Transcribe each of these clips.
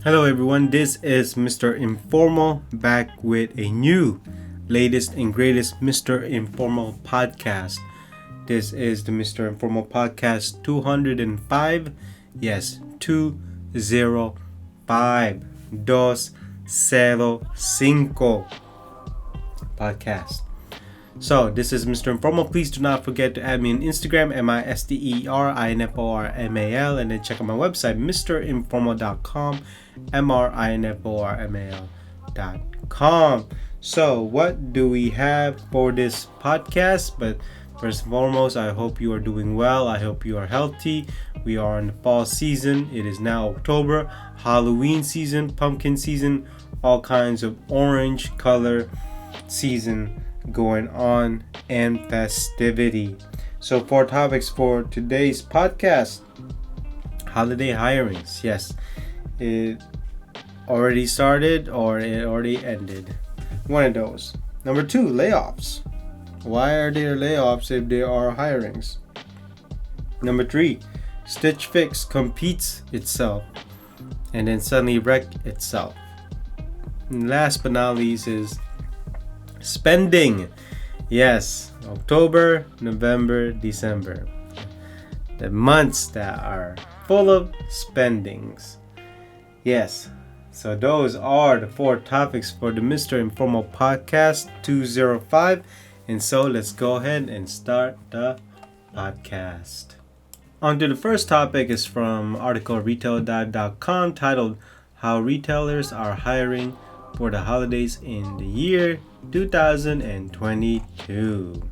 Hello everyone, this is Mr. Informal back with a new, latest and greatest Mr. Informal podcast. This is the Mr. Informal podcast 205. Yes, 205. 205 podcast. So, this is Mr. Informal. Please do not forget to add me on Instagram, MISTERINFORMAL, and then check out my website, mrinformal.com, mrinformal.com. So, what do we have for this podcast? But first and foremost, I hope you are doing well. I hope you are healthy. We are in the fall season. It is now October, Halloween season, pumpkin season, all kinds of orange color season going on and festivity. So 4 topics for today's podcast. Holiday hirings. Yes, it already started or it already ended. One of those. Number 2, layoffs. Why are there layoffs if there are hirings? Number 3, Stitchfix competes itself and then suddenly wreck itself. And last but not least is spending. Yes, October, November, December. The months that are full of spendings. Yes, so those are the 4 topics for the Mr. Informal podcast 205. And so let's go ahead and start the podcast. On to the first topic is from article retaildive.com titled How Retailers Are Hiring for the Holidays in the Year 2022.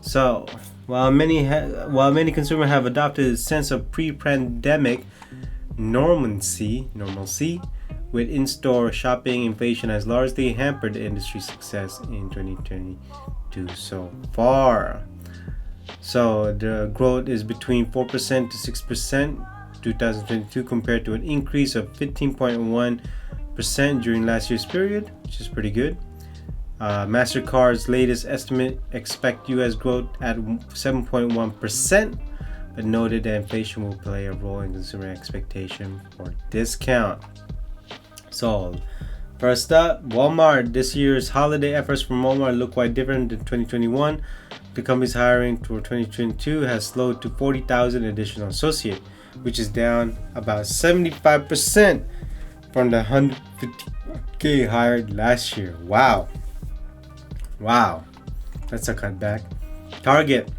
So, while many consumers have adopted a sense of pre-pandemic normalcy, with in-store shopping, inflation has largely hampered the industry's success in 2022 so far. So, the growth is between 4% to 6% 2022 compared to an increase of 15.1% during last year's period, which is pretty good. MasterCard's latest estimate expect U.S. growth at 7.1%, but noted that inflation will play a role in consumer expectation for discount. So, first up, Walmart. This year's holiday efforts from Walmart look quite different than 2021. The company's hiring for 2022 has slowed to 40,000 additional associates, which is down about 75% from the 150K hired last year. Wow, that's a cutback. Target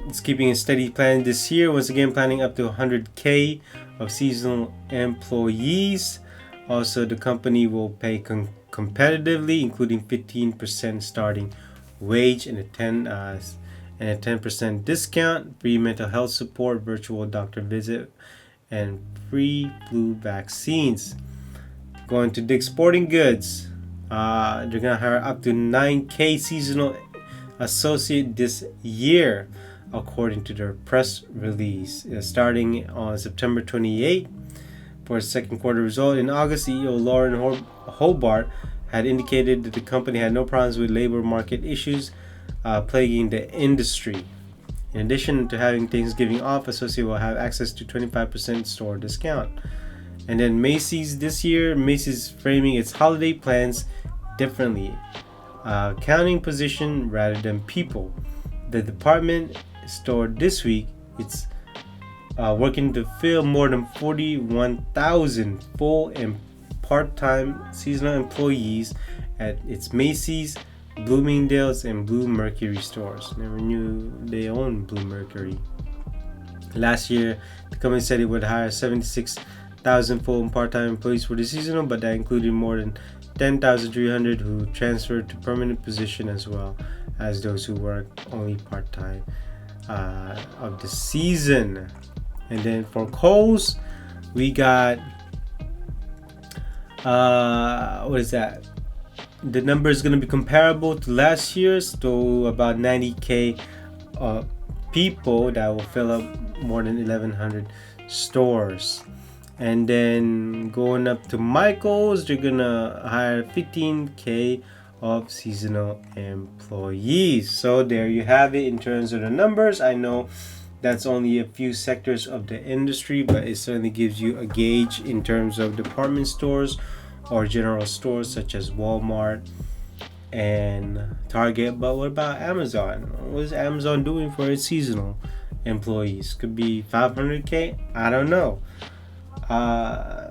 it's keeping a steady plan this year, once again planning up to 100K of seasonal employees. Also, the company will pay competitively, including 15% starting wage and a 10% discount, free mental health support, virtual doctor visit, and free flu vaccines. Going to Dick's Sporting Goods. They're gonna hire up to 9K seasonal associate this year, according to their press release. Starting on September 28th for a second quarter result. In August, CEO Lauren Hobart had indicated that the company had no problems with labor market issues plaguing the industry. In addition to having Thanksgiving off, associates will have access to 25% store discount. And then Macy's this year, Macy's framing its holiday plans differently, counting position rather than people. The department store this week, it's working to fill more than 41,000 full and part-time seasonal employees at its Macy's, Bloomingdale's, and Blue Mercury stores. Never knew they owned Blue Mercury. Last year, the company said it would hire 76,000 full and part-time employees for the seasonal, but that included more than 10,300 who transferred to permanent position, as well as those who work only part-time of the season. And then for Kohl's, we got what is that? The number is going to be comparable to last year's, to about 90K people that will fill up more than 1,100 stores. And then going up to Michael's, they're gonna hire 15K of seasonal employees. So there you have it in terms of the numbers. I know That's only a few sectors of the industry, but it certainly gives you a gauge in terms of department stores or general stores such as Walmart and Target. But what about Amazon? What is Amazon doing for its seasonal employees? Could be 500K. I don't know. Uh,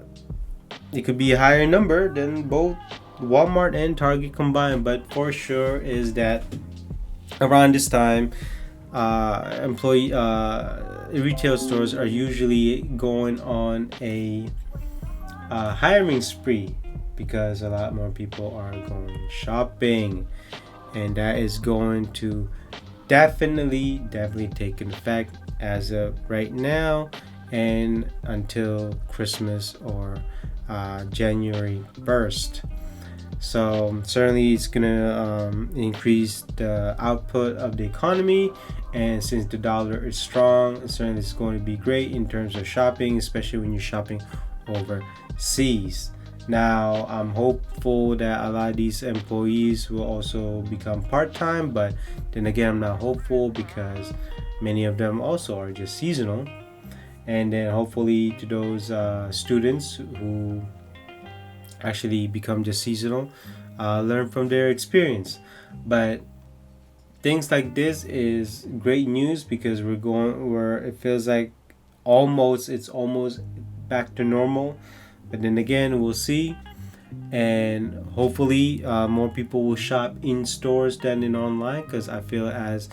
it could be a higher number than both Walmart and Target combined, but for sure is that around this time, employee retail stores are usually going on a hiring spree because a lot more people are going shopping, and that is going to definitely take an effect as of right now and until Christmas or January 1st. So certainly it's gonna increase the output of the economy, and since the dollar is strong, certainly it's going to be great in terms of shopping, especially when you're shopping overseas. Now I'm hopeful that a lot of these employees will also become part-time, but then again I'm not hopeful because many of them also are just seasonal. And then hopefully to those students who actually become just seasonal, learn from their experience. But things like this is great news because we're going where it feels like it's almost back to normal. But then again, we'll see, and hopefully more people will shop in stores than in online, because I feel as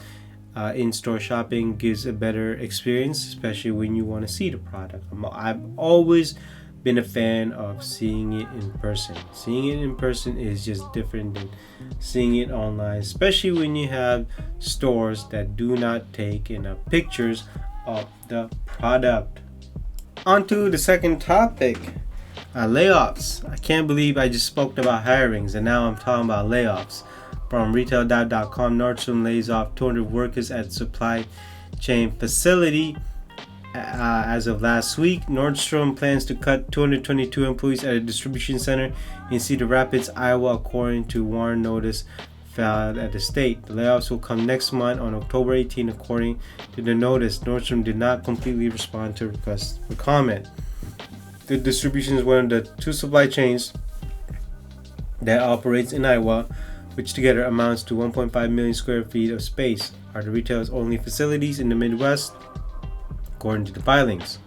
in-store shopping gives a better experience, especially when you want to see the product. I've always been a fan of seeing it in person. Seeing it in person is just different than seeing it online, especially when you have stores that do not take enough pictures of the product. On to the second topic. Layoffs. I can't believe I just spoke about hirings and now I'm talking about layoffs. From retail.com, Nordstrom lays off 200 workers at supply chain facility. As of last week, Nordstrom plans to cut 222 employees at a distribution center in Cedar Rapids, Iowa, according to WARN notice filed at the state. The layoffs will come next month on October 18, according to the notice. Nordstrom did not completely respond to requests for comment. The distribution is one of the two supply chains that operates in Iowa, which together amounts to 1.5 million square feet of space, are the retailer's only facilities in the Midwest, according to the filings.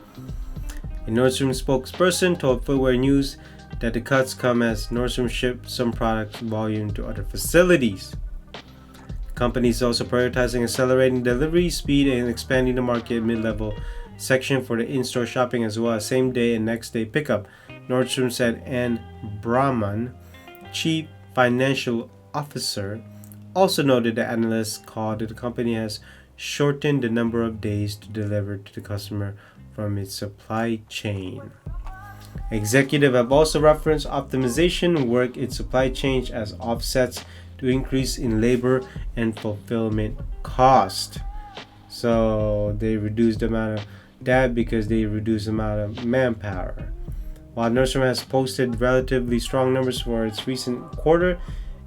A Nordstrom spokesperson told Footwear News that the cuts come as Nordstrom shipped some product volume to other facilities. The company is also prioritizing accelerating delivery speed and expanding the market mid-level section for the in-store shopping as well as same-day and next-day pickup. Nordstrom said Ann Brahman, chief financial officer, also noted that analysts called that the company has shortened the number of days to deliver to the customer from its supply chain. Executives have also referenced optimization work its supply chain as offsets to increase in labor and fulfillment cost. So they reduce the amount of that because they reduce the amount of manpower. While Nordstrom has posted relatively strong numbers for its recent quarter,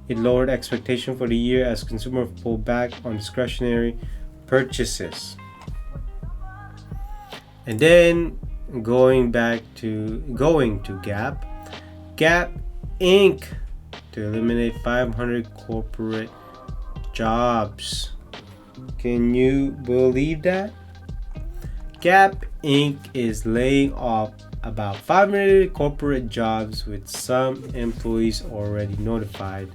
it lowered expectation for the year as consumers pulled back on discretionary purchases. And then going to Gap. Gap Inc. to eliminate 500 corporate jobs. Can you believe that? Gap Inc. is laying off about 500 corporate jobs, with some employees already notified,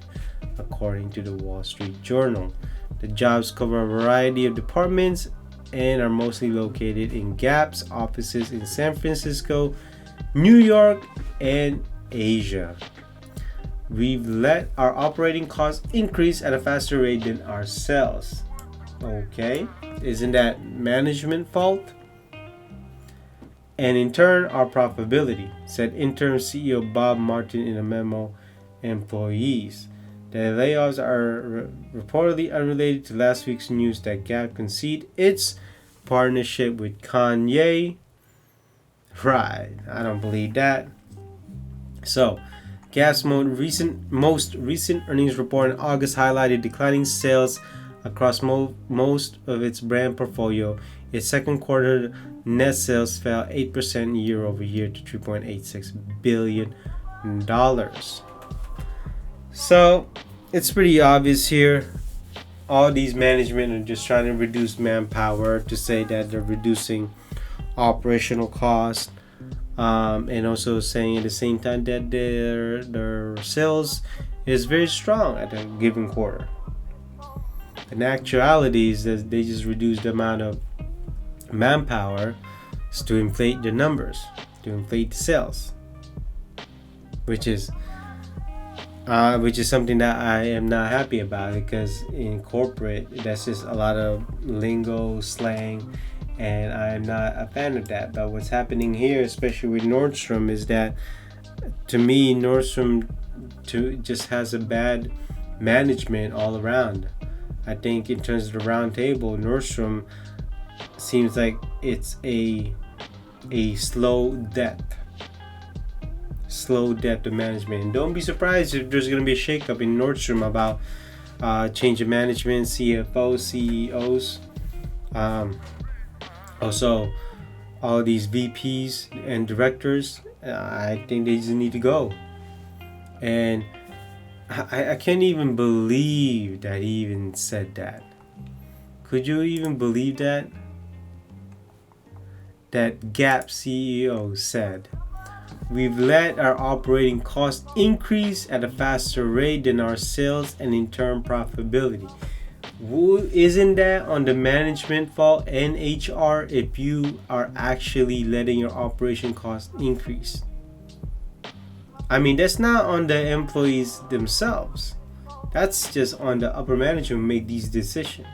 according to the Wall Street Journal. The jobs cover a variety of departments and are mostly located in Gap's offices in San Francisco, New York, and Asia. We've let our operating costs increase at a faster rate than our sales. Okay, isn't that management fault? And in turn, our profitability, said interim CEO Bob Martin in a memo to employees. The layoffs are reportedly unrelated to last week's news that Gap conceded its partnership with Kanye. Right, I don't believe that. So, Gap's most recent earnings report in August highlighted declining sales across most of its brand portfolio, its second quarter net sales fell 8% year over year to $3.86 billion. So it's pretty obvious here. All these management are just trying to reduce manpower to say that they're reducing operational costs, and also saying at the same time that their sales is very strong at a given quarter. In actuality is that they just reduce the amount of manpower to inflate the numbers, to inflate the sales, which is something that I am not happy about, because in corporate that's just a lot of lingo, slang, and I am not a fan of that. But what's happening here, especially with Nordstrom, is that to me Nordstrom just has a bad management all around. I think in terms of the round table, Nordstrom seems like it's a slow death of management. And don't be surprised if there's going to be a shakeup in Nordstrom about change of management, CFOs, CEOs, also all these VPs and directors. I think they just need to go. And I can't even believe that he even said that. Could you even believe that? That Gap CEO said, "We've let our operating costs increase at a faster rate than our sales and in turn profitability." Isn't that on the management fault and HR if you are actually letting your operation costs increase? I mean, that's not on the employees themselves. That's just on the upper management who make these decisions.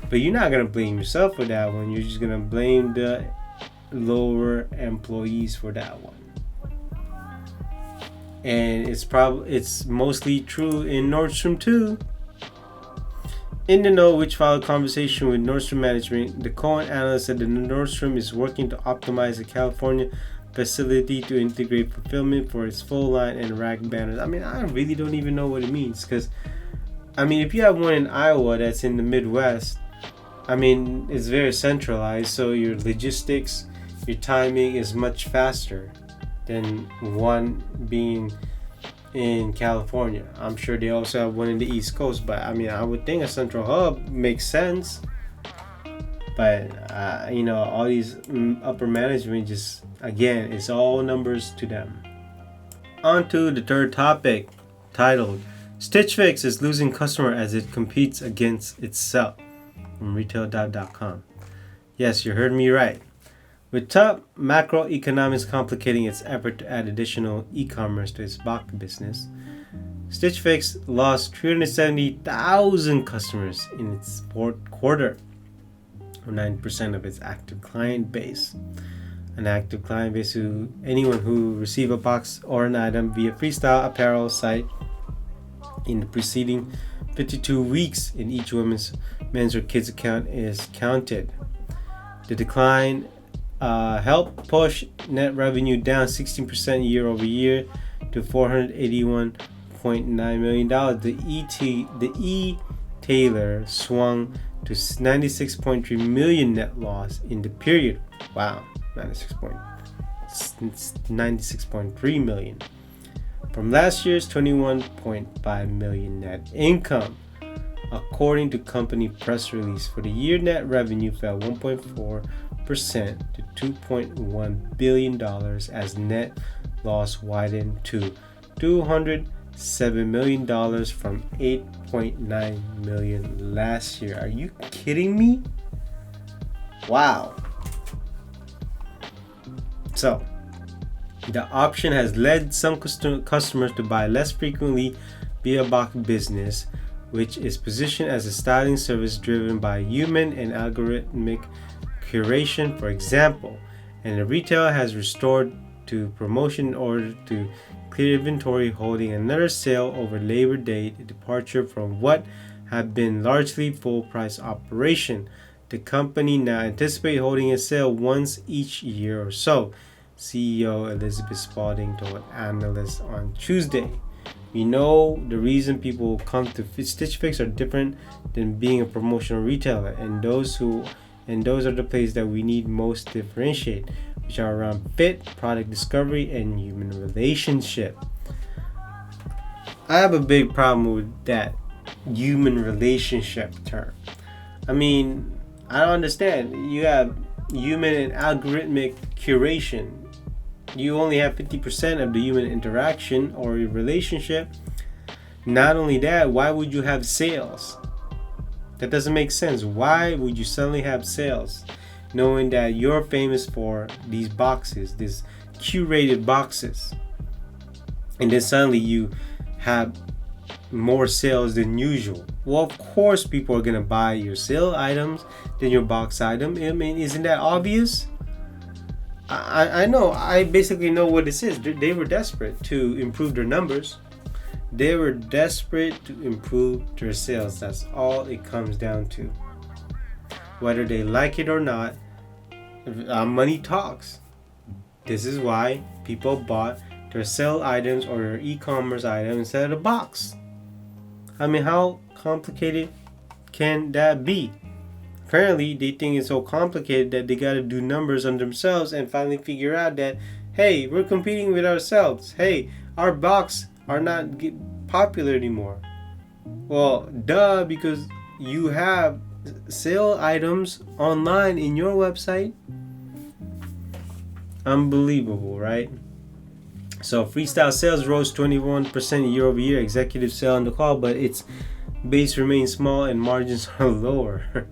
But you're not gonna blame yourself for that one. You're just gonna blame the lower employees for that one. And it's mostly true in Nordstrom too. In the note, which followed conversation with Nordstrom management, the Cohen analyst said that Nordstrom is working to optimize the California facility to integrate fulfillment for its full line and rack banners. I mean, I really don't even know what it means, because I mean, if you have one in Iowa that's in the Midwest, I mean, it's very centralized, so your logistics, your timing is much faster than one being in California. I'm sure they also have one in the East Coast, but I mean, I would think a central hub makes sense. But all these upper management, just again, it's all numbers to them. On to the third topic, titled "Stitchfix is losing customer as it competes against itself," from retail.com. Yes, you heard me right. With top macroeconomics complicating its effort to add additional e-commerce to its box business, Stitchfix lost 370,000 customers in its fourth quarter, or 9% of its active client base. An active client base who anyone who received a box or an item via Freestyle apparel site in the preceding 52 weeks in each women's, men's, or kids account is counted. The decline helped push net revenue down 16% year over year to $481.9 million. The e-tailer swung to $96.3 million net loss in the period. Wow, 96.3 million from last year's $21.5 million net income. According to company press release, for the year, net revenue fell 1.4% to $2.1 billion as net loss widened to $207 million from $8.9 million last year. Are you kidding me? Wow. So, the option has led some customers to buy less frequently via box business, which is positioned as a styling service driven by human and algorithmic curation, for example, and the retailer has restored to promotion in order to clear inventory, holding another sale over Labor Day, a departure from what had been largely full price operation. The company now anticipates holding a sale once each year or so, CEO Elizabeth Spalding told analysts on Tuesday. We know the reason people come to Stitch Fix are different than being a promotional retailer, and those who and those are the places that we need most to differentiate, which are around fit, product discovery, and human relationship. I have a big problem with that human relationship term. I mean, I don't understand. You have human and algorithmic curation. You only have 50% of the human interaction or relationship. Not only that, why would you have sales? That doesn't make sense. Why would you suddenly have sales knowing that you're famous for these boxes, these curated boxes, and then suddenly you have more sales than usual? Well, of course people are going to buy your sale items than your box item. I mean, isn't that obvious? I know. I basically know what this is. They were desperate to improve their numbers. They were desperate to improve their sales. That's all it comes down to. Whether they like it or not, money talks. This is why people bought their sale items or their e-commerce item instead of the box. I mean, how complicated can that be? Apparently, they think it's so complicated that they gotta do numbers on themselves and finally figure out that, hey, we're competing with ourselves. Hey, our box are not popular anymore. Well, duh, because you have sale items online in your website. Unbelievable, right? So freestyle sales rose 21% year over year. Executive sale on the call, but its base remains small and margins are lower.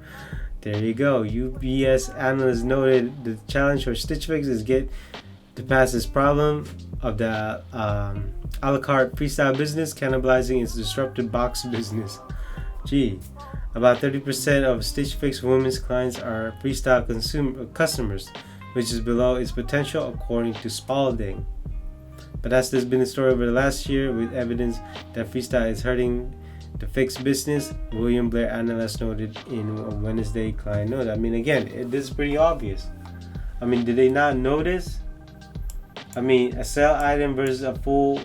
There you go. UBS analysts noted the challenge for Stitchfix is get to pass this problem of the a la carte freestyle business cannibalizing its disrupted box business. Gee, about 30% of Stitchfix women's clients are freestyle customers, which is below its potential according to Spalding. But that's just been the story over the last year, with evidence that freestyle is hurting the Fix business. William Blair analyst noted in a Wednesday client note. I mean, again, this is pretty obvious. I mean, did they not notice? I mean, a sale item versus a full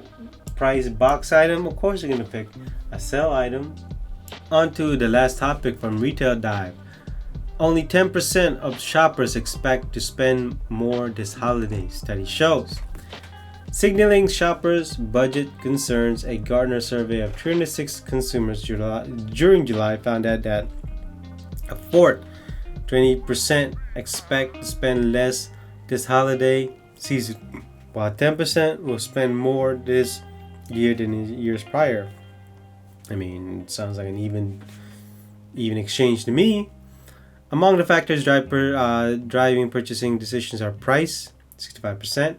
price box item. Of course, you're gonna pick a sale item. On to the last topic from Retail Dive. Only 10% of shoppers expect to spend more this holiday, study shows. Signaling shoppers' budget concerns, a Gartner survey of 306 consumers during July found out that a fourth, 20%, expect to spend less this holiday season, while 10% will spend more this year than in years prior. I mean, it sounds like an even exchange to me. Among the factors driving purchasing decisions are price, 65%,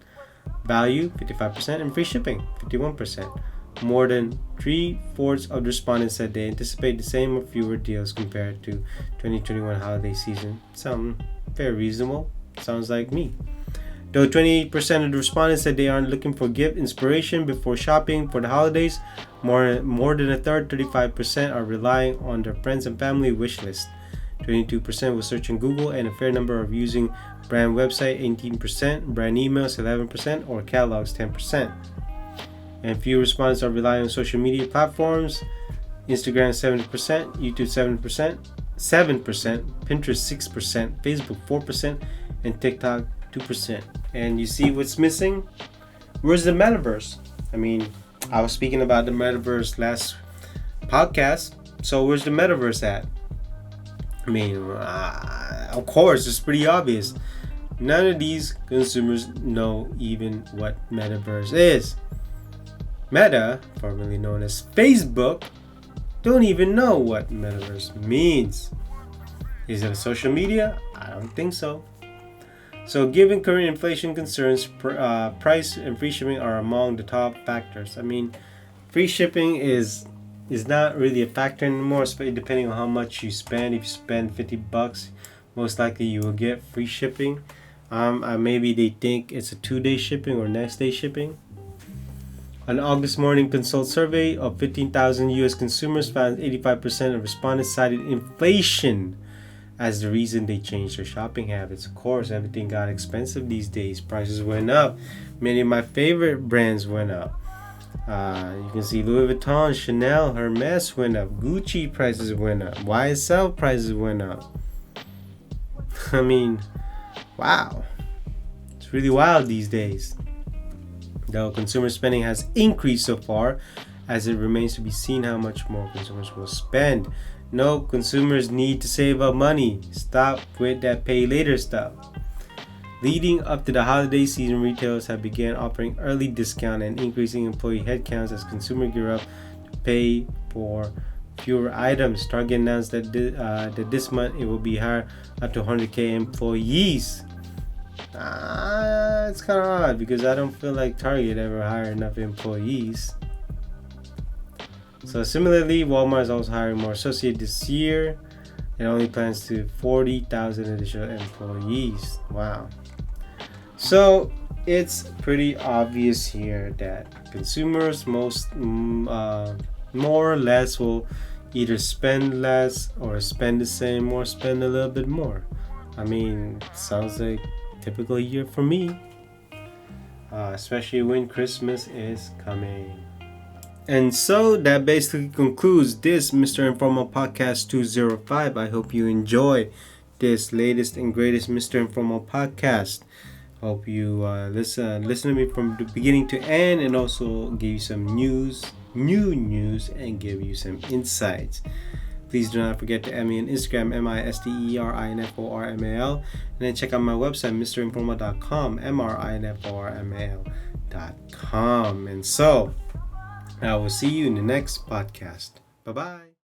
value, 55%, and free shipping, 51%. More than 3/4 of the respondents said they anticipate the same or fewer deals compared to 2021 holiday season. Sound very reasonable. Sounds like me. Though 28% of the respondents said they aren't looking for gift inspiration before shopping for the holidays, more than a third, 35%, are relying on their friends and family wish list. 22% will search in Google, and a fair number of using brand website, 18%, brand emails, 11%, or catalogs, 10%. And few respondents are relying on social media platforms. Instagram 70%, YouTube 7%, Pinterest 6%, Facebook 4%, and TikTok 2%. And you see what's missing? Where's the metaverse? I mean, I was speaking about the metaverse last podcast. So where's the metaverse at? I mean, of course, it's pretty obvious. None of these consumers know even what metaverse is. Meta, formerly known as Facebook, don't even know what metaverse means. Is it a social media? I don't think so. So given current inflation concerns, price and free shipping are among the top factors. I mean, free shipping is not really a factor anymore, depending on how much you spend. If you spend $50, most likely you will get free shipping. Maybe they think it's a 2-day shipping or next day shipping. An August Morning Consult survey of 15,000 U.S. consumers found 85% of respondents cited inflation as the reason they changed their shopping habits. Of course, everything got expensive these days. Prices went up. Many of my favorite brands went up. You can see Louis Vuitton, Chanel, Hermes went up. Gucci prices went up. YSL prices went up. I mean, wow. It's really wild these days. Though consumer spending has increased so far, as it remains to be seen how much more consumers will spend. No, consumers need to save up money. Stop with that pay later stuff. Leading up to the holiday season, retailers have begun offering early discount and increasing employee headcounts as consumers gear up to pay for fewer items. Target announced that this month it will be hire up to 100K employees. It's kind of odd because I don't feel like Target ever hired enough employees. So similarly, Walmart is also hiring more associates this year. It only plans to 40,000 additional employees. Wow. So it's pretty obvious here that consumers more or less will either spend less or spend the same or spend a little bit more. I mean, it sounds like a typical year for me, especially when Christmas is coming. And so that basically concludes this Mr. Informal Podcast 205. I hope you enjoy this latest and greatest Mr. Informal Podcast. Hope you listen to me from the beginning to end, and also give you some new news, and give you some insights. Please do not forget to add me on Instagram, MISTERINFORMAL, and then check out my website, mrinformal.com, MRINFORMAL.com. And so I will see you in the next podcast. Bye-bye.